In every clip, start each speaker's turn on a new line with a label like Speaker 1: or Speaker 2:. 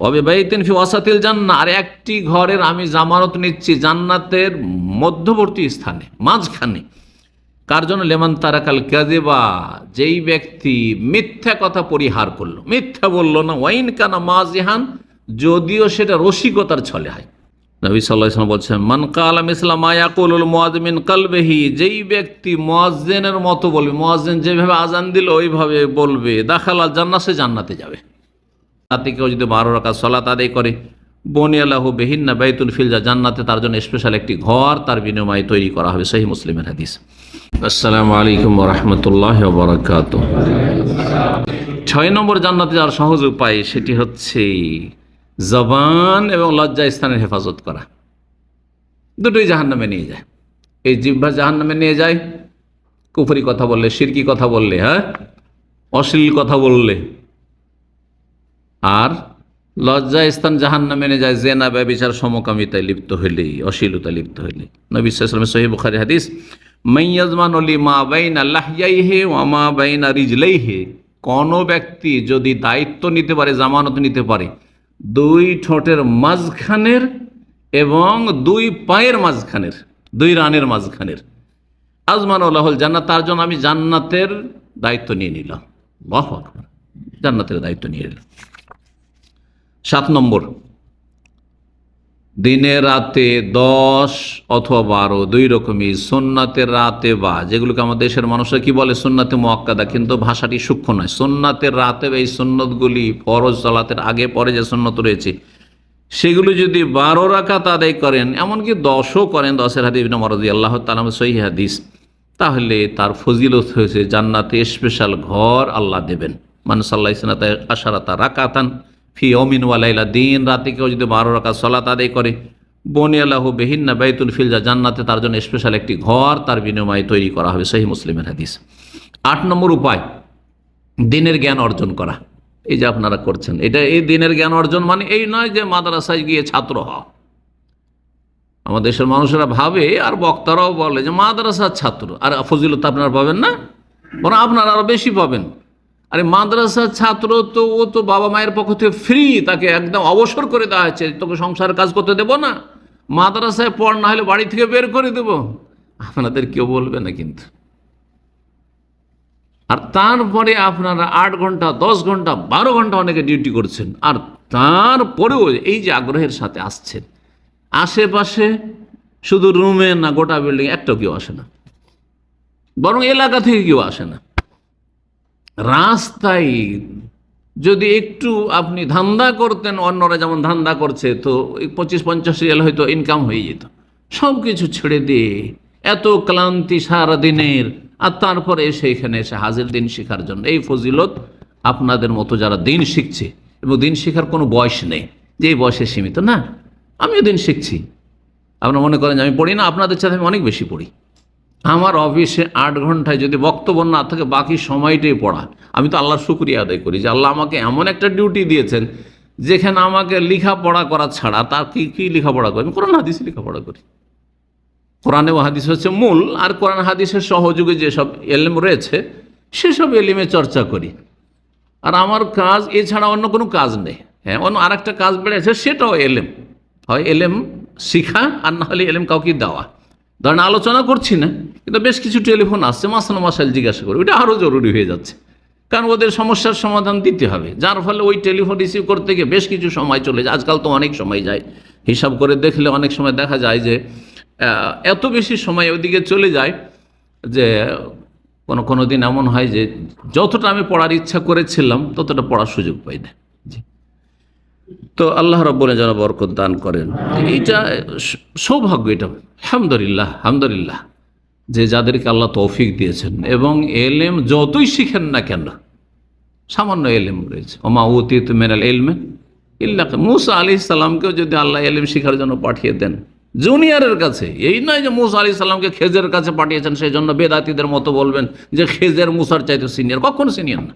Speaker 1: ওয়াবিবাইতিন ফি ওয়াসাতিল জান্নাহ, আর একটি ঘরের আমি জামানত নিচ্ছি জান্নাতের মধ্যবর্তী স্থানে, মাঝখানে। কার জন্য? লেমান তারাকাল কাযিবা, যেই ব্যক্তি মিথ্যা কথা পরিহার করলো, মিথ্যা বললো না, ওয়াইন কানা মাজিহান, যদিও সেটা রসিকতার ছলে হয়। নবী সাল্লাল্লাহু আলাইহি ওয়াসাল্লাম বলছেন, মান কালা মিসলা মা ইয়াকুলুল মুয়াজ্জিন মিন কলবিহি, যেই ব্যক্তি মুয়াজ্জিনের মতো বলবে, মুয়াজ্জিন যেভাবে আজান দিল ওইভাবে বলবে, দাখালাল জান্নাহ, সে জান্নাতে যাবে। তাতে কেউ যদি 12 রাকাত সালাত আদায় করে, বুনিয়া লাহু বিহিন্না বাইতুন ফিল জান্নাহ, জান্নাতে তার জন্য স্পেশাল একটি ঘর তার বিনিময়ে তৈরি করা হবে। সহিহ মুসলিমের হাদিস। আসসালামু আলাইকুম ওয়া রাহমাতুল্লাহি ওয়া বারাকাতুহু। 6 নম্বর জান্নাতে যাওয়ার সহজ উপায়, সেটি হচ্ছে জবান এবং লজ্জা স্থানের হেফাজত করা। দুটোই জাহান্নামে নিয়ে যায়। এই জিহ্বা জাহান্নামে নিয়ে যায় কুফরি কথা বললে, শিরকি কথা বললে, অশ্লীল কথা বললে। আর লজ্জা স্থান জাহান্নামে নিয়ে যায় জেনা, ব্যভিচার, সমকামিতায় লিপ্ত হইলেই, অশ্লীলতায় লিপ্ত হইলেই। নবী সাল্লাল্লাহু আলাইহি ওয়াসাল্লাম সহিহ বুখারী হাদিস, মাইয়াজমানু লিমা বাইনা লাহইয়াইহি ওয়া মা বাইনা রিজলাইহি, কোন ব্যক্তি যদি দায়িত্ব নিতে পারে, জামানত নিতে পারে 2 ঠোঁটের মাঝখানের এবং 2 পায়ের মাঝখানের, 2 রানের মাঝখানের, আজমানু লাহুল জান্নাত, তার জন্য আমি জান্নাতের দায়িত্ব নিয়ে নিলাম। আল্লাহু আকবার, জান্নাতের দায়িত্ব নিয়ে নিলাম। 7 নম্বর, দিনে রাতে 10 অথবা 12, 2 রকমই সুন্নাতের রাতে, বা যেগুলোকে আমাদের দেশের মানুষরা কি বলে সুন্নাতে মুআক্কাদা, কিন্তু ভাষাটি সূক্ষ্ম নয়। সুন্নাতের রাতে এই সুন্নতগুলি, ফরজ সালাতের আগে পরে যে সুন্নত রয়েছে সেগুলো যদি 12 রাকাত আদায় করেন, এমনকি 10ও করেন, 10-এর হাদিস ইবনে ওমর রাদিয়াল্লাহু তাআলা সহিহ হাদিস, তাহলে তার ফজিলত হয়েছে জান্নাতে স্পেশাল ঘর আল্লাহ দেবেন। মান সাল্লাল্লাহু আলাইহি আশারাতা রাকাতান ফি ইয়াউমিন ওয়া লাইলা, দিন রাতে কেউ যদি 12 রাকাত সালাত আদায় করে, বুনিয়া লাহু বিহিন্না বাইতুন ফিল জান্নাহ, জান্নাতে তার জন্য স্পেশাল একটি ঘর তার বিনিময়ে তৈরি করা হবে। সহিহ মুসলিমের হাদিস। 8 নম্বর উপায়, দিনের জ্ঞান অর্জন করা। এই যে আপনারা করছেন, এটা এই দিনের জ্ঞান অর্জন মানে এই নয় যে মাদ্রাসায় গিয়ে ছাত্র হওয়া। আমাদের দেশের মানুষেরা ভাবে, আর বক্তারাও বলে যে মাদ্রাসার ছাত্র, আর ফজিলত আপনারা পাবেন না, বরং আপনারা আরো বেশি পাবেন। আরে মাদ্রাসার ছাত্র তো ও তো বাবা মায়ের পক্ষ থেকে ফ্রি, তাকে একদম অবসর করে দেওয়া হয়েছে, তোকে সংসারের কাজ করতে দেবো না, মাদ্রাসায় পড়, না হলে বাড়ি থেকে বের করে দেব। আপনাদের কেউ বলবে না কিন্তু। আর তারপরে আপনারা 8 ঘন্টা, 10 ঘন্টা, 12 ঘন্টা অনেকে ডিউটি করছেন, আর তারপরেও এই যে আগ্রহের সাথে আসছেন, আশেপাশে শুধু রুমে না, গোটা বিল্ডিং একটাও কেউ আসে না, বরং এলাকা থেকে কেউ আসে না। রাস্তায় যদি একটু আপনি ধান্দা করতেন, অন্যরা যেমন ধান্দা করছে, তো 25-50 রিয়াল হয়তো ইনকাম হয়ে যেত। সব কিছু ছেড়ে দিয়ে এত ক্লান্তি সারা দিনের, আর তারপরে এসে এখানে এসে হাজির দিন শেখার জন্য। এই ফজিলত আপনাদের মতো যারা দিন শিখছে, এবং দিন শেখার কোনো বয়স নেই যে এই বয়সে সীমিত না। আমিও দিন শিখছি। আপনারা মনে করেন যে আমি পড়ি না, আপনাদের সাথে আমি অনেক বেশি পড়ি। আমার অফিসে 8 ঘন্টায় যদি বক্তব্য না থাকে, বাকি সময়টাই পড়া। আমি তো আল্লাহর শুকরিয়া আদায় করি যে আল্লাহ আমাকে এমন একটা ডিউটি দিয়েছেন যেখানে আমাকে লেখাপড়া করা ছাড়া, তার কি লেখাপড়া করি, আমি কোরআন হাদিস লেখাপড়া করি। কোরআনে ও হাদিস হচ্ছে মূল, আর কোরআন হাদিসের সহযোগে যেসব এলেম রয়েছে সেসব এলিমে চর্চা করি। আর আমার কাজ এছাড়া অন্য কোনো কাজ নেই। হ্যাঁ, অন্য আর একটা কাজ বেড়েছে, সেটাও এলেম। হয় এলেম শিখা, আর না হলে এলেম কাউকে দেওয়া। ধরেন আলোচনা করছি না, কিন্তু বেশ কিছু টেলিফোন আসছে, মাসাল মাসাইল জিজ্ঞাসা করি, ওইটা আরও জরুরি হয়ে যাচ্ছে, কারণ ওদের সমস্যার সমাধান দিতে হবে। যার ফলে ওই টেলিফোন রিসিভ করতে গিয়ে বেশ কিছু সময় চলে যায়। আজকাল তো অনেক সময় যায়, হিসাব করে দেখলে অনেক সময় দেখা যায় যে এত বেশি সময় ওইদিকে চলে যায় যে কোনো দিন এমন হয় যে যতটা আমি পড়ার ইচ্ছা করেছিলাম ততটা পড়ার সুযোগ পাই না। জি, তো আল্লাহ রাব্বুল যেন বরকত দান করেন। এইটা সৌভাগ্য, এটা আলহামদুলিল্লাহ, আলহামদুলিল্লাহ যে যাদেরকে আল্লাহ তৌফিক দিয়েছেন। এবং এলেম যতই শিখেন না কেন, সামান্য এলেম রয়েছে, ওমা উতীতু মিনাল ইলমি ইল্লা, মূসা আলাইহিস সালামকেও যদি আল্লাহ এলেম শিখার জন্য পাঠিয়ে দেন জুনিয়রের কাছে, এই নয় যে মূসা আলাইহিস সালামকে খেজের কাছে পাঠিয়েছেন সেই জন্য বেদাতীদের মতো বলবেন যে খেজের মূসার চাইতে সিনিয়র। কখনো সিনিয়র না,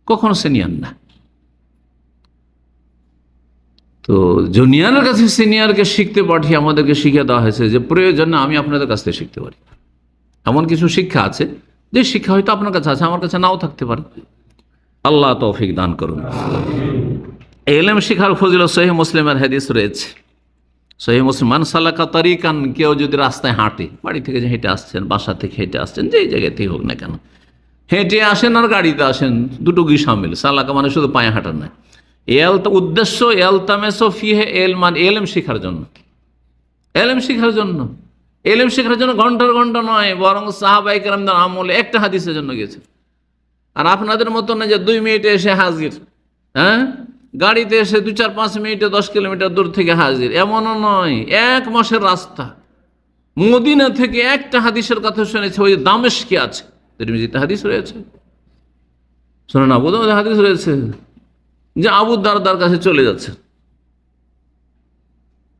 Speaker 1: কখনো সিনিয়র না। তো জুনিয়রের কাছে সিনিয়রকে শিখতে পাঠিয়ে আমাদেরকে শিখিয়ে দেওয়া হয়েছে যে প্রয়োজনে আমি আপনাদের কাছ থেকে শিখতে পারি। এমন কিছু শিক্ষা আছে যে শিক্ষা হয়তো আপনার কাছে আছে, আমার কাছে নাও থাকতে পারে। আল্লাহ তৌফিক দান করুন। এলেম শিখার ফজিলত সহিহ মুসলিমের হাদিস রয়েছে। সহিহ মুসলিম, মান সালাকা তারিকান, কেউ যদি রাস্তায় হাঁটে, বাড়ি থেকে যে হেঁটে আসছেন, বাসা থেকে হেঁটে আসছেন, যেই জায়গায় থেকে হোক না কেন, হেঁটে আসেন আর গাড়িতে আসেন, দুটো কি সামিল। সালাকা মানে শুধু পায়ে হাঁটার নয়, উদ্দেশ্য এলতামেসো ফিহে এলমান, এলেম শিখার জন্য, এলেম শিখার জন্য, এলেম শিখার জন্য ঘন্টার ঘন্টা নয়, বরং সাহাবায়ে কেরামদের আমলে একটা হাদিসের জন্য গেছে। আর আপনাদের মতো না যে 2 মিনিটে এসে হাজির, হ্যাঁ, গাড়িতে এসে 2-4-5 মিনিটে 10 কিলোমিটার দূর থেকে হাজির, এমনও নয়। 1 মাসের রাস্তা মদিনা থেকে একটা হাদিসের কথা শুনেছে, ওই দামেস্কে আছে, তিরমিজিতে হাদিস রয়েছে, শুনুন, আবু দাউদে হাদিস রয়েছে যে আবু দারদার কাছে চলে যাচ্ছে,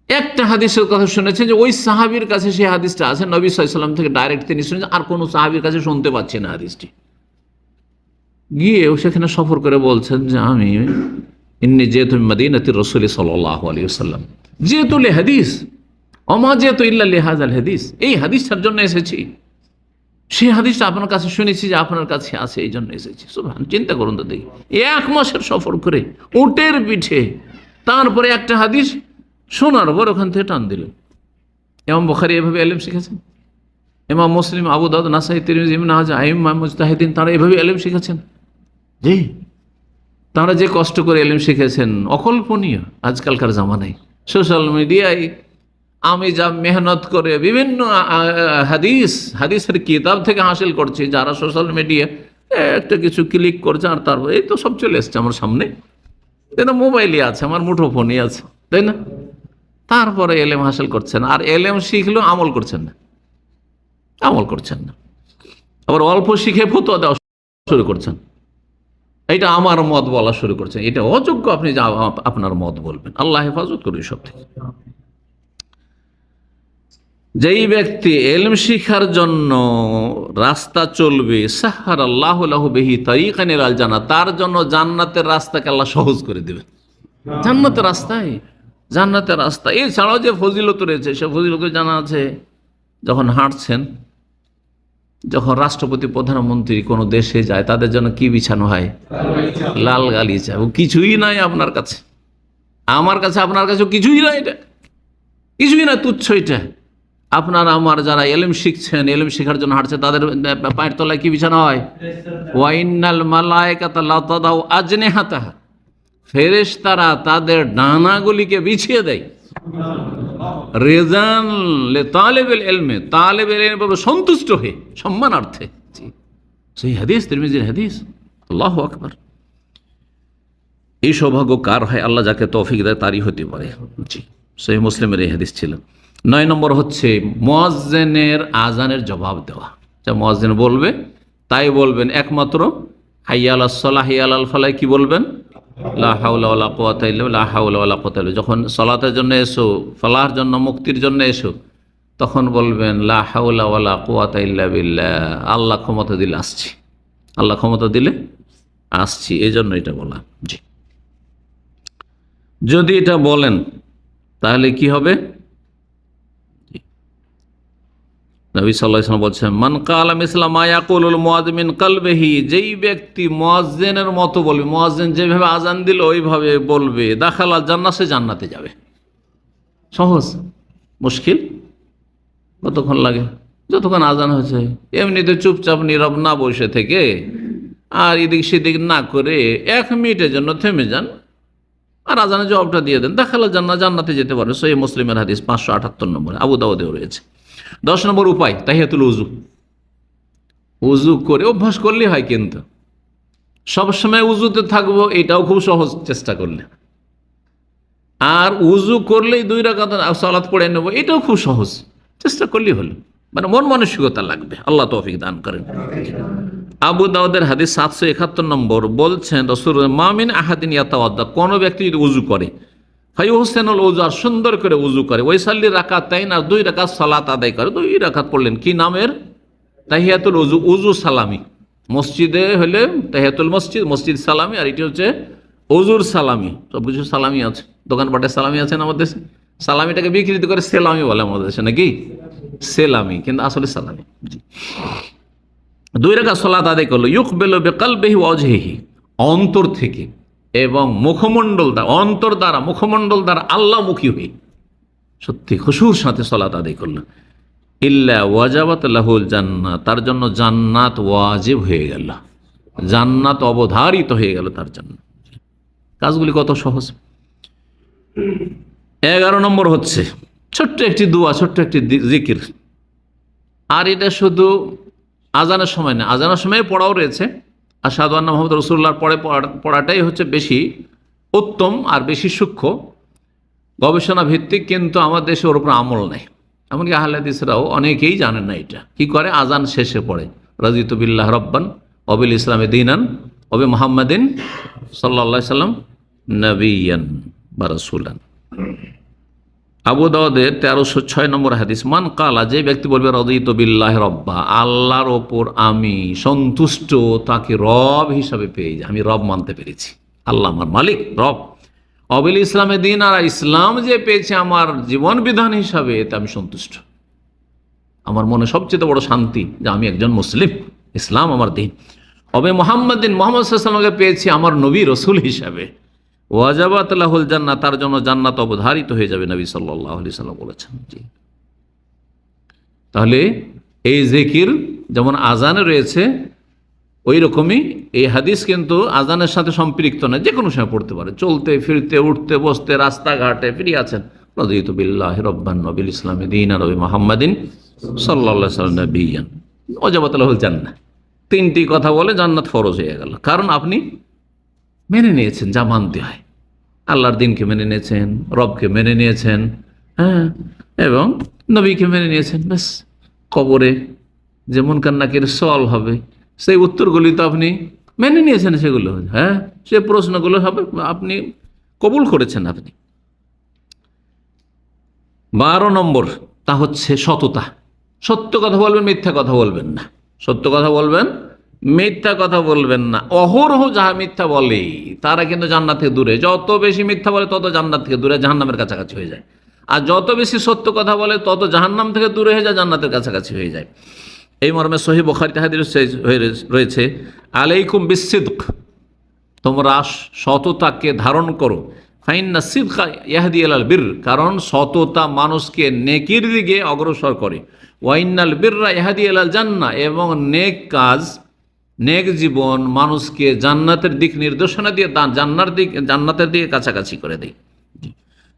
Speaker 1: একটা হাদিসের কথা শুনেছে যে ওই সাহাবীর কাছে সেই হাদিসটা আছে, নবী সাল্লাল্লাহু আলাইহি ওয়াসাল্লাম থেকে ডাইরেক্ট তিনি শুনেছেন, আর কোনো সাহাবীর কাছে শুনতে পাচ্ছি না হাদিসটি। গিয়েও সেখানে সফর করে বলছেন যে আমি ইন্নী যেহেতু মদিনাতির রাসূল সাল্লাল্লাহু আলাইহি ওয়াসাল্লাম, যেহেতু লে হাদিস ওমা যেহেতু ইল্লা লিহাযাল হাদিস, এই হাদিসটার জন্য এসেছি, সেই হাদিসটা আপনার কাছে শুনেছি যে আপনার কাছে আছে, এই জন্য এসেছি। সুবহান, চিন্তা করুন তো দেখি, 1 মাসের সফর করে উটের পিঠে, তারপরে একটা হাদিস শোনার পর ওখান থেকে টান দিল। ইমাম বুখারী এভাবে ইলম শিখেছেন, ইমাম মুসলিম, আবু দাউদ, নাসাই, তিরমিজি, ইবনে মাজাহ, আইম্মা মুজতাহিদিন, তারা এভাবে ইলম শিখেছেন। জি, তারা যে কষ্ট করে ইলম শিখেছেন অকল্পনীয়। আজকালকার জামানায় সোশ্যাল মিডিয়ায় আমি যা মেহনত করে বিভিন্ন হাদিসের কিতাব থেকে হাসিল করছি, যারা সোশ্যাল মিডিয়া একটা কিছু ক্লিক করছে আর তারপর এই তো সব চলে এসছে আমার সামনে, কিন্তু মোবাইলই আছে, আমার মুঠোফোনই আছে, তাই না? তারপরে এলেম হাসিল করছেন, আর এলেম শিখলেও আমল করছেন না, আমল করছেন না। আবার অল্প শিখে ফতোয়া দেওয়া শুরু করছেন, এটা আমার মত বলা শুরু করছেন, এটা অযোগ্য, আপনি যা আপনার মত বলবেন। আল্লাহ হেফাজত করুন সব থেকে। যেই ব্যক্তি ইলম শিখার জন্য রাস্তা চলবে, সাহার আল্লাহ লাহু বিহি তারিকান ইলাল জান্নাহ, তার জন্য জান্নাতের রাস্তাকে আল্লাহ সহজ করে দেবেন। জান্নাতের রাস্তায়, জান্নাতের রাস্তা এছাড়াও যে ফজিলত রয়েছে, সে ফজিলত জানা আছে। যখন হাঁটছেন, যখন রাষ্ট্রপতি, প্রধানমন্ত্রী কোনো দেশে যায়, তাদের জন্য কি বিছানো হয়? লাল গালিচা। ও কিছুই নাই আপনার কাছে, আমার কাছে, আপনার কাছে কিছুই নাই, এটা কিছুই না, তুচ্ছ। এটা আপনার আমার যারা ইলম শিখছেন, ইলম শিখার জন্য হাঁটছে, তাদের পায়ের তলায় কি বিছানো হয়? ওয়াইন্নাল মালায়েকাতা লা তাদাউ আজনিহাতাহা, ফেরেশতারা তাদের ডানাগুলিকে বিছিয়ে দেয়। রিজান লি তালিবিল ইলমি, তালিবেল ইলম সন্তুষ্ট হয়ে, সম্মানার্থে। সেই হাদিস, তিরমিজির হাদিস। আল্লাহু আকবার। এই সৌভাগ্য কার হয়? আল্লাহ যাকে তৌফিক দেয় তারই হতে পারে। জি, সেই মুসলিমের এই হাদিস ছিল। 9 নম্বর হচ্ছে মুয়াজ্জিনের আজানের জবাব দেওয়া। যা মুয়াজ্জিন বলবে তাই বলবেন, একমাত্র হাইয়া আলাস সালাহ, হাইয়া আলাল ফালাহ কি বলবেন? লা হাওলা ওয়ালা কুওয়াতা ইল্লা বিল্লাহ, লা হাওলা ওয়ালা কুওয়াতা ইল্লা বিল্লাহ। যখন সালাতের জন্য এসো, ফালাহর জন্য, মুক্তির জন্য এসো, তখন বলবেন লা হাওলা ওয়ালা কুওয়াতা ইল্লা বিল্লাহ, আল্লাহ ক্ষমতা দিলে আসছি, আল্লাহ ক্ষমতা দিলে আসছি, এই জন্য এটা বলা। জি, যদি এটা বলেন তাহলে কি হবে? নবী সাল্লাল্লাহু আলাইহি ওয়াসাল্লাম বলছেন, মান কালা মিসলা মা ইয়াকুলুল মুয়াজ্জিন মিন কলবিহি, যেই ব্যক্তি মুয়াজ্জিনের মতো বলবে, মুয়াজ্জিন যেভাবে আজান দিল ওইভাবে বলবে, দাখালা জান্নাহ, সে জান্নাতে যাবে। সহজ? মুশকিল? কতক্ষণ লাগে? যতক্ষণ আজান হয়েছে। এমনিতে চুপচাপ নীরব না বসে থেকে আর এদিক সেদিক না করে 1 মিনিটের জন্য থেমে যান আর আজানের জবাবটা দিয়ে দেন, দাখালা জান্নাহ, জান্নাতে যেতে পারে। সহিহ মুসলিমের হাদিস 578 নম্বরে, আবু দাউদেও রয়েছে। 10 নম্বর উপায় তাহিয়াতুল উযু। উযু করে অভ্যাস করলে হয়, কিন্তু সবসময় উযুতে থাকবো এটাও খুব সহজ, চেষ্টা করলে। আর উযু করলেই 2 রাকাত সালাত পড়ে নেব, এটাও খুব সহজ, চেষ্টা করলেই হলো। মানে মন মানসিকতা লাগবে। আল্লাহ তৌফিক দান করেন। আবু দাউদের হাদিস 771 নম্বর বলছেন, রাসূল মা মিন আহাদিন ইয়াতাওয়াদ্দা, কোন ব্যক্তি যদি উযু করে, ফায়ুহসিনুল উযু, আর সুন্দর করে উযু করে, ওয়াইসাল্লি রাকাতাইন, আর 2 রাকাত সালাত আদায় করে। 2 রাকাত পড়লেন, কি নামের? তাহিয়াতুল উযু, উযু সালামি। মসজিদে হলে তাহিয়াতুল মসজিদ, মসজিদ সালামি, আর এটি হচ্ছে উযুর সালামি। সব কিছু সালামি আছে, দোকানপাটে সালামি আছে না আমাদের দেশে। সালামিটাকে বিকৃত করে সেলামি বলে আমাদের দেশে, নাকি? সেলামি, কিন্তু আসলে সালামি। 2 রাকাত সালাত আদায় করলো, ইউকবিলু বিকলবিহি ওয়া ওয়াজহিহি, অন্তর থেকে এবং মুখমণ্ডল দ্বারা, অন্তর দ্বারা, মুখমণ্ডল দ্বারা আল্লাহমুখী হয়ে সত্যি খুশুর সাথে সালাত আদায় করলো, ইল্লা ওয়াজাবাত লাহুল জান্নাত, তার জন্য জান্নাত ওয়াজিব হয়ে গেল, জান্নাত অবধারিত হয়ে গেল তার জন্য। কাজগুলি কত সহজ। 11 নম্বর হচ্ছে ছোট্ট একটি দোয়া, ছোট্ট একটি জিকির। আর এটা শুধু আজানের সময় না, আজানের সময় পড়াও রয়েছে। আশহাদু আন্না মুহাম্মাদুর রাসূলুল্লাহর পরে পড়াটাই হচ্ছে বেশি উত্তম আর বেশি সূক্ষ্ম, গবেষণা ভিত্তিক, কিন্তু আমাদের দেশে ওর উপর আমল নেই। এমনকি আহলে হাদিসরাও অনেকেই জানেন না এটা। কি করে? আজান শেষে পড়ে রাদিতু বিল্লাহ রব্বান ওয়া বিল ইসলামি দীনান ওয়া বি মুহাম্মাদিন সাল্লাল্লাহু আলাইহি সাল্লাম নবিয়ান বা রাসূলান। আবু দাউদের 1306 নম্বর হাদিস, মান কালা, যে ব্যক্তি বলবে রাদিতু বিল্লাহি রব্বা, আল্লাহর ওপর আমি সন্তুষ্ট, তাকে রব হিসাবে পেয়ে যায়, আমি রব মানতে পেরেছি, আল্লাহ আমার মালিক, রব। অবিল ইসলামে দিন, আর ইসলাম যে পেয়েছে আমার জীবন বিধান হিসাবে, এতে আমি সন্তুষ্ট। আমার মনে সবচেয়ে বড় শান্তি যে আমি একজন মুসলিম, ইসলাম আমার দিন। অবে মোহাম্মদিন, মোহাম্মদ সাল্লাল্লাহু আলাইহি ওয়াসাল্লামকে পেয়েছি আমার নবী রসুল হিসাবে। ওয়াজাবাত লাহুল জান্নাত, তার জন্য জান্নাত অবধারিত হয়ে যাবে, নবী সাল্লাল্লাহু আলাইহি ওয়াসাল্লাম বলেছেন। জি, তাহলে এই জিকির যেমন আজানে রয়েছে, ওই রকমই এই হাদিস কিন্তু আজানের সাথে সম্পৃক্ত নয়, যে কোনো সময় পড়তে পারে, চলতে ফিরতে, উঠতে বসতে, রাস্তাঘাটে ফিরে আছেন। রাদিতু বিল্লাহি রব্বান ওয়া বিল ইসলামি দীনান ওয়া বি মুহাম্মাদিন সাল্লাল্লাহু আলাইহি ওয়াসাল্লাম নবিয়্যান ওয়াজাবাত লাহুল জান্নাহ। 3টি কথা বলে জান্নাত ফরজ হয়ে গেল, কারণ আপনি মেনে নিয়েছেন যা মানতে হয়। আল্লাহর দিনকে মেনে নিয়েছেন, রবকে মেনে নিয়েছেন, হ্যাঁ, এবং নবীকে মেনে নিয়েছেন। ব্যাস, কবরে যে মুনকার নাকির সওয়াল হবে, সেই উত্তরগুলি তো আপনি মেনে নিয়েছেন, সেগুলো, হ্যাঁ, সে প্রশ্নগুলো হবে, আপনি কবুল করেছেন আপনি। 12 নম্বর, তা হচ্ছে সততা। সত্য কথা বলবেন, মিথ্যা কথা বলবেন না। সত্য কথা বলবেন, মিথ্যা কথা বলবেন না। অহরহ যাহা মিথ্যা বলে তারা কিন্তু জান্নাত থেকে দূরে, যত বেশি মিথ্যা বলে তত জান্নাত থেকে দূরে, জাহান্নামের কাছাকাছি হয়ে যায়। আর যত বেশি সত্য কথা বলে তত জাহান্নাম থেকে দূরে হয়ে যায়, জান্নাতের কাছাকাছি হয়ে যায়। এই মর্মে সহিহ বুখারীতে হাদিস রয়েছে, আলাইকুম বিসসিদক, তোমরা সততাকে ধারণ করো। ফাইন্না সিদকা ইয়াহদি ইলাল বির, কারণ সততা মানুষকে নেকির দিকে অগ্রসর করে। ওয়াইন্নাল বিররা ইয়াহদি ইলাল জান্নাহ, এবং নেক কাজ, নেক জীবন মানুষকে জান্নাতের দিক নির্দেশনা দিয়ে জান্নাতের দিকে কাছাকাছি করে দেয়।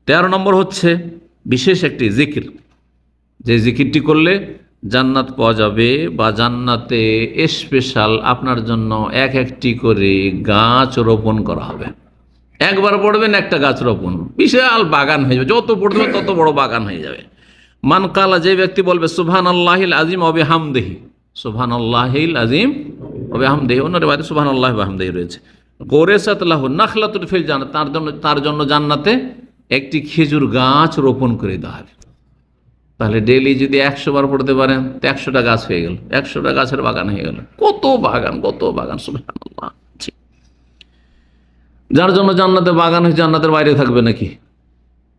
Speaker 1: 13 নম্বর হচ্ছে বিশেষ একটি জিকির, যে জিকিরটি করলে জান্নাত পাওয়া যাবে, বা জান্নাতে স্পেশাল আপনার জন্য একটি করে গাছ রোপণ করা হবে। একবার পড়বেন, একটা গাছ রোপণ, বিশাল বাগান হয়ে যাবে, যত পড়বে তত বড় বাগান হয়ে যাবে। মান কালা, যে ব্যক্তি বলবে সুবহানাল্লাহিল আযীম ওয়া বিহামদিহি, সুবহানাল্লাহিল আযীম ওয়া বিহামদিহি, অন্য রিওয়ায়াতে সুবহানাল্লাহি ওয়া বিহামদিহি রয়েছে। গোরেসাত লাহু নাখলাতুন ফিল জান্নাত, তার জন্য জান্নাতে একটি খেজুর গাছ রোপণ করে দেওয়া হবে। তাহলে ডেইলি যদি 100 বার পড়তে পারেন তো 100টা গাছ হয়ে গেল, 100টা গাছের বাগান হয়ে গেল। কত বাগান, কত বাগান, সুবহানাল্লাহ। যার জন্য জান্নাতে বাগান হয়েছে, জান্নাতের বাইরে থাকবে নাকি?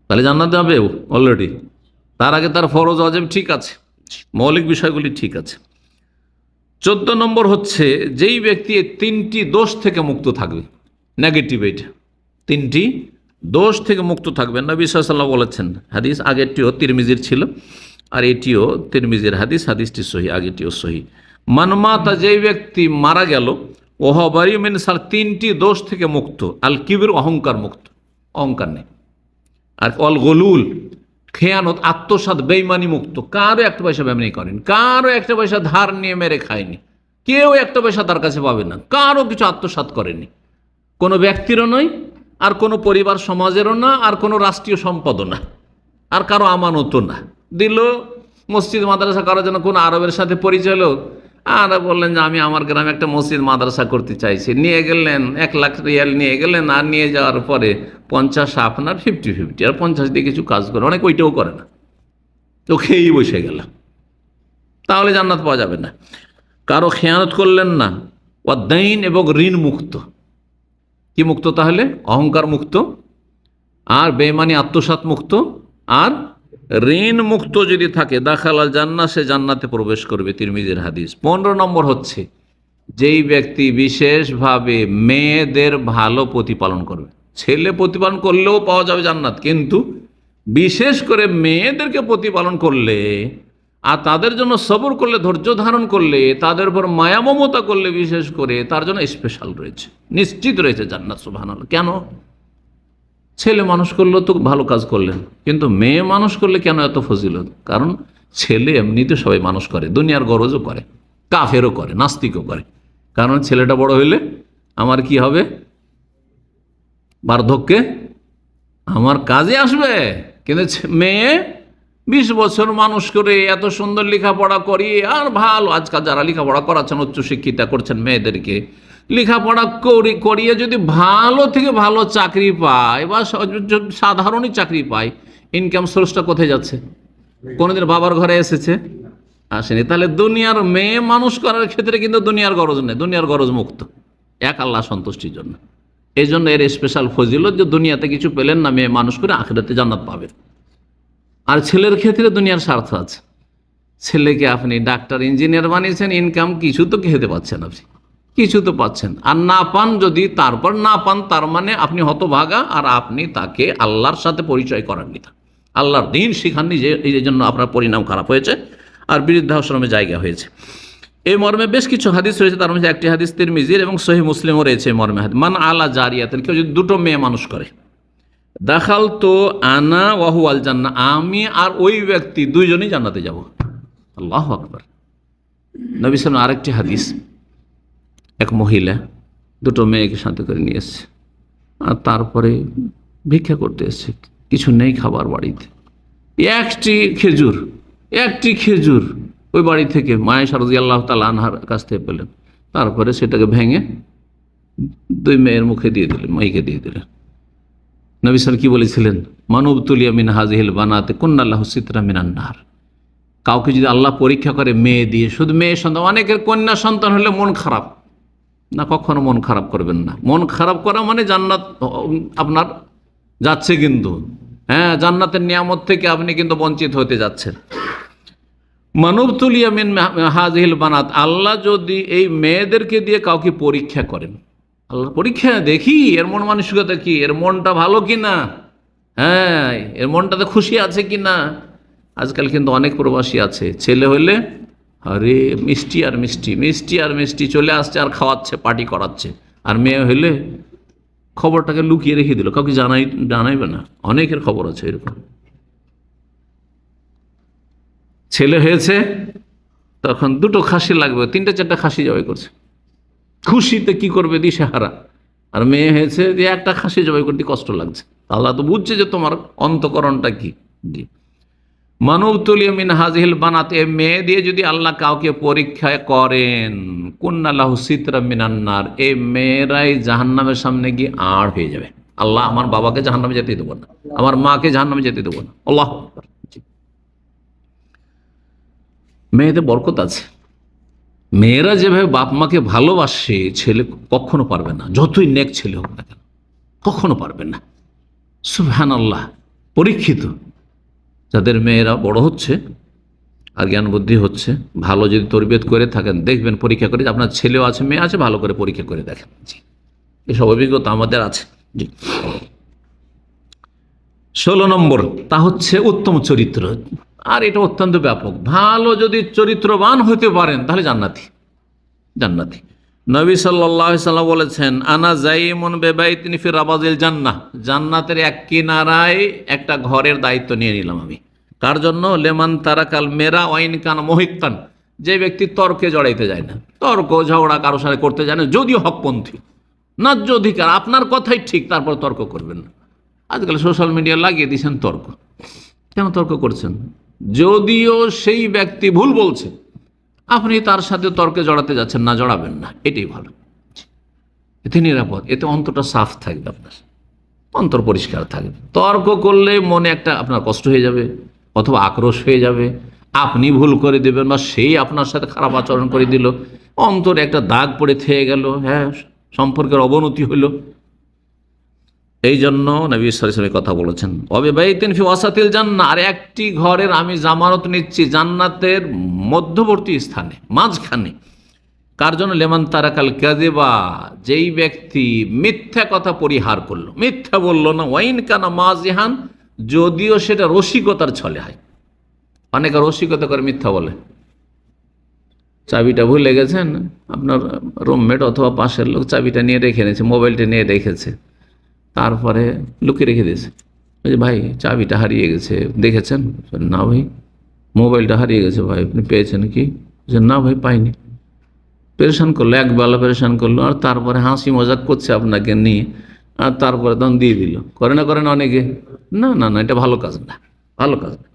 Speaker 1: তাহলে জান্নাতে হবে অলরেডি। তার আগে তার ফরজ ওয়াজিব ঠিক আছে, মৌলিক বিষয়গুলি ঠিক আছে। 14 নম্বর হচ্ছে, যেই ব্যক্তি 3টি দোষ থেকে মুক্ত থাকবে, নেগেটিভ, এটা 3টি দোষ থেকে মুক্ত থাকবে। নবী সাল্লাল্লাহু আলাইহি ওয়াসাল্লাম বলেছেন, হাদিস আগেরটিও তিরমিজির ছিল, আর এটিও তিরমিজির হাদিস, হাদিসটি সহি, আগেরটিও সহি। মানমাতা, যেই ব্যক্তি মারা গেল, ওহ বারি মিন সার, 3টি দোষ থেকে মুক্ত। আল কিবির, অহংকার মুক্ত, অহংকার নেই। আর অল গলুল, খেয়ানত, আত্মসাৎ, বেইমানি মুক্ত। কারো একটা পয়সা বেইমানি করেন, কারো একটা পয়সা ধার নিয়ে মেরে খায়নি, কেউ একটা পয়সা তার কাছে পাবে না, কারো কিছু আত্মসাৎ করেনি, কোনো ব্যক্তিরও নয়, আর কোনো পরিবার সমাজেরও না, আর কোনো রাষ্ট্রীয় সম্পদও না, আর কারো আমানতও না। দিল মসজিদ মাদ্রাসা করার জন্য, কোনো আরবের সাথে পরিচয় হলো, আর বললেন যে আমি আমার গ্রামে একটা মসজিদ মাদ্রাসা করতে চাইছি, নিয়ে গেলেন 1 লাখ রিয়াল নিয়ে গেলেন, আর নিয়ে যাওয়ার পরে 50 আপনার, 50-50, আর 50 দিয়ে কিছু কাজ করে, অনেক ওইটাও করে না, তো খেয়েই বসে গেল, তাহলে জান্নাত পাওয়া যাবে না। কারো খেয়ানত করলেন না। ওয়াদাইন, এবং ঋণ মুক্ত। কি মুক্ত? তাহলে অহংকার মুক্ত, আর বেঈমানি আত্মসাৎ মুক্ত, আর ঋণ মুক্ত যদি থাকে, দাখালাল জান্নাহ, সে জান্নাতে প্রবেশ করবে। তিরমিজির হাদিস। 15 নম্বর হচ্ছে, যেই ব্যক্তি বিশেষভাবে মেয়েদের ভালো প্রতিপালন করবে, ছেলে প্রতিপালন করলেও পাওয়া যাবে জান্নাত, কিন্তু বিশেষ করে মেয়েদেরকে প্রতিপালন করলে আর তাদের জন্য সবর করলে, ধৈর্য ধারণ করলে, তাদের উপর মায়া মমতা করলে, বিশেষ করে তার জন্য স্পেশাল রয়েছে, নিশ্চিত রয়েছে জান্নাত। সুবহানাল্লাহ। কেন? ছেলে মানুষ করলেও তো ভালো কাজ করলেন, কিন্তু মেয়ে মানুষ করলে কেন এত ফজিলত? কারণ ছেলে এমনিতে সবাই মানুষ করে, দুনিয়ার গরজও করে, কাফেরও করে, নাস্তিকও করে। কারণ ছেলেটা বড় হইলে আমার কি হবে? বার্ধক্যে আমার কাজে আসবে। কিন্তু মেয়ে 20 বছর মানুষ করে এত সুন্দর লেখাপড়া করি, আর ভালো, আজকাল যারা লেখাপড়া করাচ্ছেন, উচ্চশিক্ষিতা করছেন মেয়েদেরকে, লেখাপড়া করিয়ে যদি ভালো থেকে ভালো চাকরি পায় বা সাধারণই চাকরি পায়, ইনকাম সোর্সটা কোথায় যাচ্ছে? কোনোদিন বাবার ঘরে এসেছে? আসেনি। তাহলে দুনিয়ার মেয়ে মানুষ করার ক্ষেত্রে কিন্তু দুনিয়ার গরজ নেই, দুনিয়ার গরজ মুক্ত, এক আল্লাহ সন্তুষ্টির জন্য। এই জন্য এর স্পেশাল ফজিলত যে দুনিয়াতে কিছু পেলেন না, মেয়ে মানুষ করে আখিরাতে জান্নাত পাবেন। আর ছেলের ক্ষেত্রে দুনিয়ার স্বার্থ আছে। ছেলেকে আপনি ডাক্তার ইঞ্জিনিয়ার বানিয়েছেন, ইনকাম কিছু তো খেতে পাচ্ছেন, আপনি কিছু তো পাচ্ছেন, আর না পান যদি, তারপর না পান, তার মানে আপনি হতভাগা, আর আপনি তাকে আল্লাহর সাথে পরিচয় করাননি, আল্লাহর দ্বীন শিখাননি, যে এই জন্য আপনার পরিণাম খারাপ হয়েছে আর বৃদ্ধাশ্রমে জায়গা হয়েছে। এই মর্মে বেশ কিছু হাদিস রয়েছে, তার মধ্যে একটি হাদিস তিরমিজির এবং সহিহ মুসলিমও রয়েছে এই মর্মে হাদিস। মান আলা জারিয়াতেন, কেউ যদি দুটো মেয়ে মানুষ করে, দাখাল তো আনা ওয়াহু আল জান্নাহ, আমি আর ওই ব্যক্তি দুইজনই জান্নাতে যাব। আল্লাহু আকবার। নবী সাল্লাল্লাহু আলাইহি আরেকটি হাদিস, এক মহিলা দুটো মেয়েকে সাথে করে নিয়ে এসছে, আর তারপরে ভিক্ষা করতে এসছে, কিছু নেই খাবার বাড়িতে, একটি খেজুর ওই বাড়ি থেকে আয়েশা রাদিয়াল্লাহু তাআলা আনহার কাছ থেকে পেলেন। তারপরে সেটাকে ভেঙে দুই মেয়ের মুখে দিয়ে দিলেন, মাইকে দিয়ে দিলেন। নবী সাল্লাল্লাহু কি বলেছিলেন? মানবতুলিয়া মিন হাযিহিল বানাতে কুন্না লাহু সিতরা মিনান নার। কাউকে যদি আল্লাহ পরীক্ষা করে মেয়ে দিয়ে, শুধু মেয়ে সন্তান, অনেকের কন্যা সন্তান হলে মন খারাপ না, কখনো মন খারাপ করবেন না। মন খারাপ করা মানে জান্নাত আপনার যাচ্ছে, কিন্তু হ্যাঁ, জান্নাতের নিয়ামত থেকে আপনি কিন্তু বঞ্চিত হতে যাচ্ছেন। মানবতুলিয়া মিন হাযিহিল বানাত, আল্লাহ যদি এই মেয়েদেরকে দিয়ে কাউকে পরীক্ষা করেন, আল্লাহ পরীক্ষা দেখি এর মন মানসিকতা কি, এর মনটা ভালো কিনা, হ্যাঁ, এর মনটাতে খুশি আছে কিনা। আজকাল কিন্তু অনেক প্রবাসী আছে, ছেলে হইলে আরে মিষ্টি আর মিষ্টি, মিষ্টি আর মিষ্টি চলে আসছে আর খাওয়াচ্ছে, পার্টি করাচ্ছে, আর মেয়ে হইলে খবরটাকে লুকিয়ে রেখে দিল, কাউকে জানাইবে না। অনেকের খবর আছে এরকম। ছেলে হয়েছে তখন দুটো খাসি লাগবে, 3-4টা খাসি জবাই করছে, খুশিতে কি করবে দিশেহারা। আর মেয়ে হয়েছে যে একটা খাসি জবাই করতে কষ্ট লাগছে। আল্লাহ তো বুঝছে যে তোমার অন্তকরণটা কি। মানবতুলিয়া মিন হাযিহিল বানাত, এ মেয়ে দিয়ে যদি আল্লাহ কাউকে পরীক্ষা করেন, কুন্না লাহু সিতরা মিনান নার, এই মেয়েরাই জাহান্নামের সামনে গিয়ে আড় হয়ে যাবে। আল্লাহ আমার বাবাকে জাহান্নামে যেতে দেবো না, আমার মাকে জাহান্নামে যেতে দেবো না। আল্লাহু আকবার। মেয়েদের বরকত আছে। মেয়েরা যেভাবে বাপ মাকে ভালোবাসে, ছেলে কখনো পারবে না, যতই নেক ছেলে হোক না কেন, কখনো পারবে না। সুবহানাল্লাহ। পরীক্ষিত যাদের মেয়েরা বড় হচ্ছে আর জ্ঞান বুদ্ধি হচ্ছে, ভালো যদি তরবিয়ত করে থাকেন, দেখবেন পরীক্ষা করে, আপনার ছেলেও আছে মেয়ে আছে, ভালো করে পরীক্ষা করে দেখেন। জি, এসব অভিজ্ঞতা আমাদের আছে। জি। 16 নম্বর, তা হচ্ছে উত্তম চরিত্র। আর এটা অত্যন্ত ব্যাপক। ভালো যদি চরিত্রবান হতে পারেন তাহলে জান্নাতি, জান্নাতি। নবী সাল্লাল্লাহু আলাইহি সাল্লাম বলেছেন, আনা যাইমুন বিবাইতিন ফি রাবাজিল জান্নাহ, জান্নাতের এক কিনারায় একটা ঘরের দায়িত্ব নিয়ে নিলাম আমি। কার জন্য? লেমান তারাকাল মেরা ওয়াইন কান মুহিক্কান, যে ব্যক্তি তর্কে জড়াইতে যায় না, তর্ক ঝগড়া কারোর সাথে করতে যায় না, যদিও হকপন্থী, ন্যায্য অধিকার, আপনার কথাই ঠিক, তারপর তর্ক করবেন না। আজকাল সোশ্যাল মিডিয়া লাগিয়ে দিয়েছেন তর্ক। কেন তর্ক করছেন? যদিও সেই ব্যক্তি ভুল বলছে, আপনি তার সাথে তর্কে জড়াতে যাচ্ছেন না, জড়াবেন না, এটাই ভালো। এতে নিরাপদ, এতে অন্তরটা সাফ থাকবে, আপনার অন্তর পরিষ্কার থাকবে। তর্ক করলে মনে একটা আপনার কষ্ট হয়ে যাবে, অথবা আক্রোশ হয়ে যাবে, আপনি ভুল করে দেবেন বা সেই আপনার সাথে খারাপ আচরণ করে দিল, অন্তরে একটা দাগ পড়ে থেকে গেল, হ্যাঁ, সম্পর্কের অবনতি হইল। এই জন্য নবী সাল্লাল্লাহু আলাইহি ওয়াসাল্লাম কথা বলেছেন, ওয়াবিবাইতিন ফি ওয়াসাতিল জান্নাহ, আর একটি ঘরের আমি জামানত নিচ্ছি জান্নাতের মধ্যবর্তী স্থানে, মাঝখানে, কার জন্য? লেমান তারাকাল কাযিবা, যেই ব্যক্তি মিথ্যা কথা পরিহার করলো, মিথ্যা বললো না, ওয়াইন কানা মাজিহান, যদিও সেটা রসিকতার ছলে হয়। অনেকে রসিকতা করে মিথ্যা বলে। চাবিটা ভুলে গেছেন, আপনার রুমমেট অথবা পাশের লোক চাবিটা নিয়ে রেখে নিয়েছে, মোবাইলটা নিয়ে রেখেছে, তারপরে লুকিয়ে রেখে দিয়েছে। ওই যে ভাই চাবিটা হারিয়ে গেছে, দেখেছেন? না ভাই মোবাইলটা হারিয়ে গেছে ভাই, আপনি পেয়েছেন কি? না ভাই পাইনি। পেরেশান করলো, একবেলা পেরেশান করলো, আর তারপরে হাসি মজাক করছে আপনাকে নিয়ে, আর তারপরে তখন দিয়ে দিল। করে না অনেকে? না না না, এটা ভালো কাজ না, ভালো কাজ না।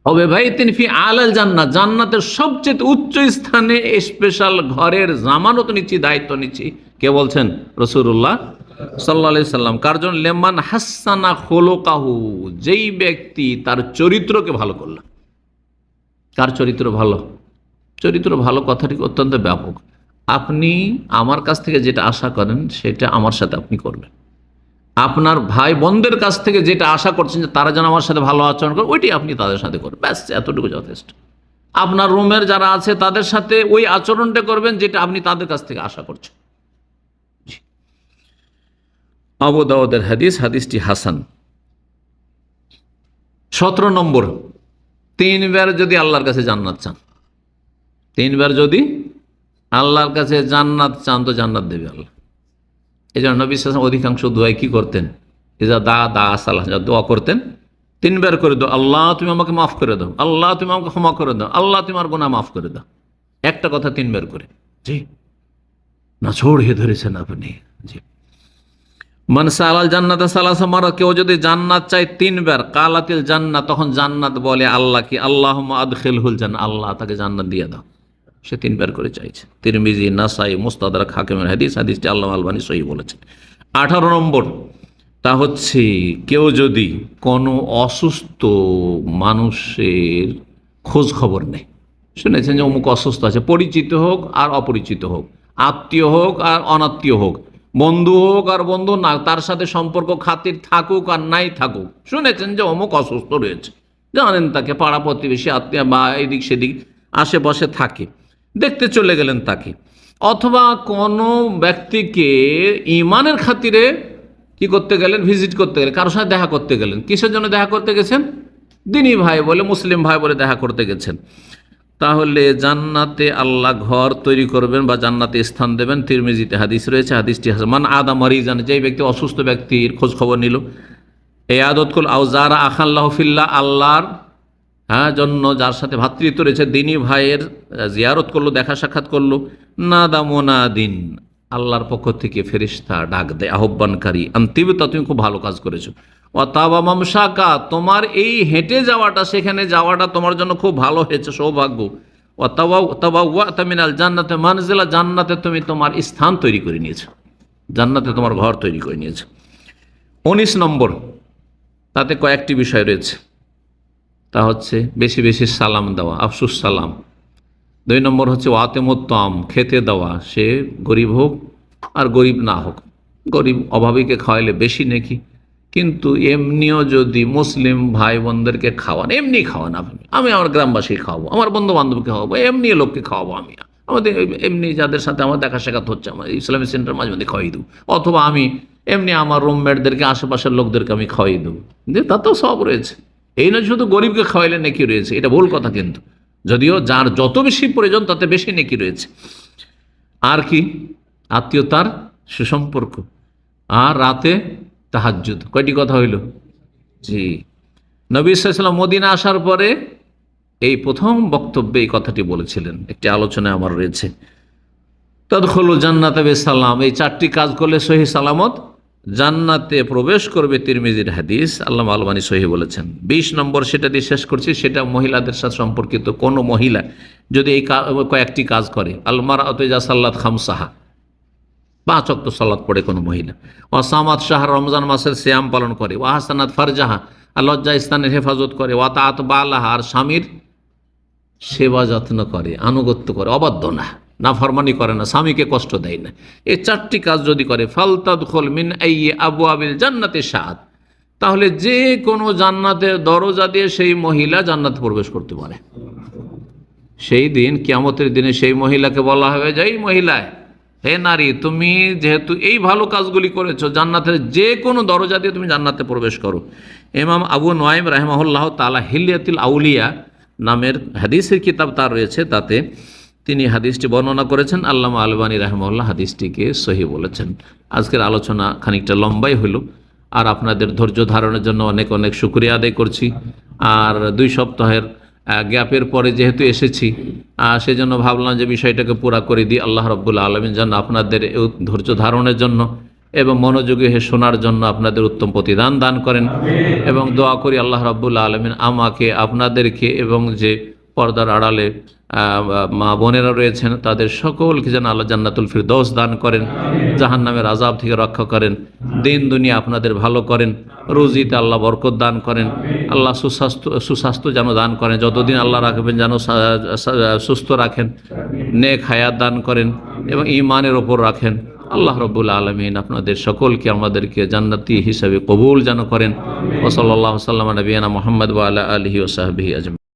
Speaker 1: হবে ভাই তিনি ফি আলাল জান্নাত, জান্নাতের সবচেয়ে উচ্চ স্থানে স্পেশাল ঘরের জামানত নিচ্ছি, দায়িত্ব নিচ্ছি। কে বলছেন? রাসূলুল্লাহ সাল্লাল্লাহু আলাইহি সাল্লাম। কার জন্য? লেমান হাসানা খুলুকাহু, যেই ব্যক্তি তার চরিত্রকে ভালো করলো। কার চরিত্র ভালো? চরিত্র ভালো কথাটি অত্যন্ত ব্যাপক। আপনি আমার কাছ থেকে যেটা আশা করেন সেটা আমার সাথে আপনি করবেন। আপনার ভাই বোনদের কাছ থেকে যেটা আশা করছেন যে তারা যেন আমার সাথে ভালো আচরণ করে, ওইটি আপনি তাদের সাথে করবেন, ব্যাস এতটুকু যথেষ্ট। আপনার রুমের যারা আছে তাদের সাথে ওই আচরণটা করবেন যেটা আপনি তাদের কাছ থেকে আশা করছেন। আবু দাউদের হাদিস, হাদিসটি হাসান। 17 নম্বর, 3 বার যদি আল্লাহর কাছে জান্নাত চান, 3 বার যদি আল্লাহর কাছে জান্নাত চান তো জান্নাত দেবে আল্লাহ। এই জন্য নবী সাল্লাল্লাহু আলাইহি ওয়াসাল্লাম অধিকাংশ দোয়ায় কি করতেন? ইজা দা সালাহ, যা দোয়া করতেন 3 বার করে দাও, আল্লাহ তুমি আমাকে মাফ করে দাও, আল্লাহ তুমি আমাকে ক্ষমা করে দাও, আল্লাহ তুমি আমার গুনাহ মাফ করে দাও। একটা কথা 3 বার করে। জি না, ছড়িয়ে ধরেছেন আপনি। জি। মান সালাল জান্নাত সালাসা মারা, কেউ যদি জান্নাত চায় 3 বার, কালাতিল জান্নাত, তখন জান্নাত বলে আল্লাহ কি? আল্লাহুম্মা আদখিলহুল জান্নাহ, আল্লাহ তাকে জান্নাত দিয়ে দাও। সে 3 বার করে চাইছে। তিরমিজি, নাসাই, মুস্তাদরাক হাকিমের হাদিস, হাদিসটি আল্লামা আলবানী সহিহ বলেছেন। 18 নম্বর, তা হচ্ছে কেউ যদি কোনো অসুস্থ মানুষের খোঁজ খবর নেয়, শুনেছেন যে অমুক অসুস্থ আছে, পরিচিত হোক আর অপরিচিত হোক, আত্মীয় হোক আর অনাত্মীয় হোক, বন্ধু হোক আর বন্ধু না, তার সাথে সম্পর্ক খাতির থাকুক আর নাই থাকুক, শুনেছেন যে অমুক অসুস্থ রয়েছে, জানেন তাকে, পাড়া প্রতিবেশী আত্মীয় বা এদিক সেদিক আশেপাশে থাকে, দেখতে চলে গেলেন তাকে। অথবা কোনো ব্যক্তিকে ইমানের খাতিরে কি করতে গেলেন? ভিজিট করতে গেলেন, কারোর সাথে দেখা করতে গেলেন। কিসের জন্য দেখা করতে গেছেন? দিনী ভাই বলে, মুসলিম ভাই বলে দেখা করতে গেছেন। তাহলে জান্নাতে আল্লাহ ঘর তৈরি করবেন বা জান্নাতে স্থান দেবেন। তিরমিজিতে হাদিস রয়েছে, হাদিসটি হাসান। মান আদা মারিজান, যেই ব্যক্তি অসুস্থ ব্যক্তির খোঁজ খবর নিল, এই আদতকুল আউজারা আখাল্লাহ ফিল্লাহ, আল্লাহর জন্য যার সাথে ভাতৃত্ব রয়েছে, দিনী ভাইয়ের জিয়ারত করলো, দেখা সাক্ষাৎ করলো, নাদামোনাদিন, আল্লাহর পক্ষ থেকে ফেরেশতা ডাক দেয়, আহ্বানকারী, আন্তিবতা তুমি খুব ভালো কাজ করেছো, অতাবা মামসাকা, তোমার এই হেঁটে যাওয়াটা, সেখানে যাওয়াটা তোমার জন্য খুব ভালো হয়েছে, সৌভাগ্য, অতাবা মিনাল জান্নাতে মানজিলা, জান্নাতে তুমি তোমার স্থান তৈরি করে নিয়েছো, জান্নাতে তোমার ঘর তৈরি করে নিয়েছো। 19 নম্বর, তাতে কয়েকটি বিষয় রয়েছে, তা হচ্ছে বেশি বেশি সালাম দেওয়া, আফসুস সালাম। 2 নম্বর হচ্ছে ওয়াতেমুত্তাম, খেতে দেওয়া, সে গরিব হোক আর গরিব না হোক, গরিব অভাবীকে খাওয়াইলে বেশি নেকি, কিন্তু এমনিও যদি মুসলিম ভাই বোনদেরকে খাওয়ান, এমনি খাওয়ান, আমি আমার গ্রামবাসী খাওয়াবো, আমার বন্ধু বান্ধবকে খাওয়াবো, এমনি লোককে খাওয়াবো, আমি আমাদের এমনি যাদের সাথে আমার দেখা সাক্ষাৎ হচ্ছে, আমার ইসলামী সেন্টার মাঝে মধ্যে খাওয়াই দেবো, অথবা আমি এমনি আমার রুমমেটদেরকে, আশেপাশের লোকদেরকে আমি খাওয়াই দেবো, যে তাতেও সব রয়েছে। এই নয় শুধু গরিবকে খাওয়াইলে নেকি রয়েছে, এটা ভুল কথা, কিন্তু যদিও যার যত বেশি প্রয়োজন তাতে বেশি নেকি রয়েছে। আর কি? আত্মীয়তার সুসম্পর্ক, আর রাতে তাহাজ্জুদ। কয়টি কথা হইল? জি। নবী সাল্লাল্লাহু আলাইহি ওয়াসাল্লাম মদিনা আসার পরে এই প্রথম বক্তব্যে এই কথাটি বলেছিলেন, একটি আলোচনায় আমার রয়েছে, তাদখুলুল জান্নাতা বিসালাম, এই 4টি কাজ করলে সহি সালামত জান্নাতে প্রবেশ করবে। তিরমিজির হাদিস, আল্লামা আলবানী সহিহ বলেছেন। 20 নম্বর, সেটা দিয়ে শেষ করছি, সেটা মহিলাদের সাথে সম্পর্কিত। কোনো মহিলা যদি এই কয়েকটি কাজ করে, আলমারাতু ইযা সাল্লাত খামসাহা, 5 ওয়াক্ত সালাত পড়ে কোনো মহিলা, ওয়াসামাত শাহর, রমজান মাসের সিয়াম পালন করে, ওয়াহাসানাত ফারজাহা, আর লজ্জা স্থানের হেফাজত করে, ওয়াতাআত বালাহা, আর স্বামীর সেবা যত্ন করে, আনুগত্য করে, অবাধ্য না, নাফরমানি করে না, স্বামীকে কষ্ট দেয় না, এই 4টি কাজ যদি করে, ফালতাদখুল মিন আইয়ি আবওয়াবিল জান্নাতি শাআত, তাহলে যে কোনো জান্নাতের দরজা দিয়ে সেই মহিলা জান্নাতে প্রবেশ করতে পারে। সেই দিন কিয়ামতের দিনে সেই মহিলাকে বলা হবে যে এই মহিলায়, হে নারী, তুমি যেহেতু এই ভালো কাজগুলি করেছো, জান্নাতের যে কোনো দরজা দিয়ে তুমি জান্নাতে প্রবেশ করো। ইমাম আবু নোয়াইম রাহিমাহুল্লাহ তাআলা হিলিয়াতুল আউলিয়া নামের হাদিসের কিতাব তার রয়েছে, তাতে তিনি হাদিসটি বর্ণনা করেছেন। আল্লামা আলবানী রাহিমাহুল্লাহ হাদিসটিকে সহি বলেছেন। আজকের আলোচনা খানিকটা লম্বাই হলো, আর আপনাদের ধৈর্য ধারণের জন্য অনেক অনেক শুকরিয়া আদায় করছি। আর 2 সপ্তাহের গ্যাপের পরে যেহেতু এসেছি, সেজন্য ভাবলাম যে বিষয়টাকে পুরা করে দিই। আল্লাহ রাব্বুল আলামিন যেন আপনাদের ধৈর্য ধারণের জন্য এবং মনোযোগী হয়ে শোনার জন্য আপনাদের উত্তম প্রতিদান দান করেন। এবং দোয়া করি আল্লাহ রাব্বুল আলামিন আমাকে, আপনাদেরকে এবং যে পর্দার আড়ালে মা বোনেরা রয়েছেন তাদের সকলকে যেন আল্লাহ জান্নাতুল ফিরদৌস দান করেন, জাহান্নামের আযাব থেকে রক্ষা করেন, দিন দুনিয়া আপনাদের ভালো করেন, রুজিতে আল্লাহ বরকত দান করেন, আল্লাহ সুস্বাস্থ্য যেন দান করেন, যতদিন আল্লাহ রাখবেন যেন সুস্থ রাখেন, নেক হায়াত দান করেন এবং ঈমানের ওপর রাখেন। আল্লাহ রাব্বুল আলামিন আপনাদের সকলকে আমাদেরকে জান্নাতি হিসাবে কবুল যেন করেন। ওয়া সাল্লাল্লাহু সাল্লাম আলা নবিয়িনা মুহাম্মদ ওয়া আলা আলিহি ওয়া সাহবিহি আজমাইন।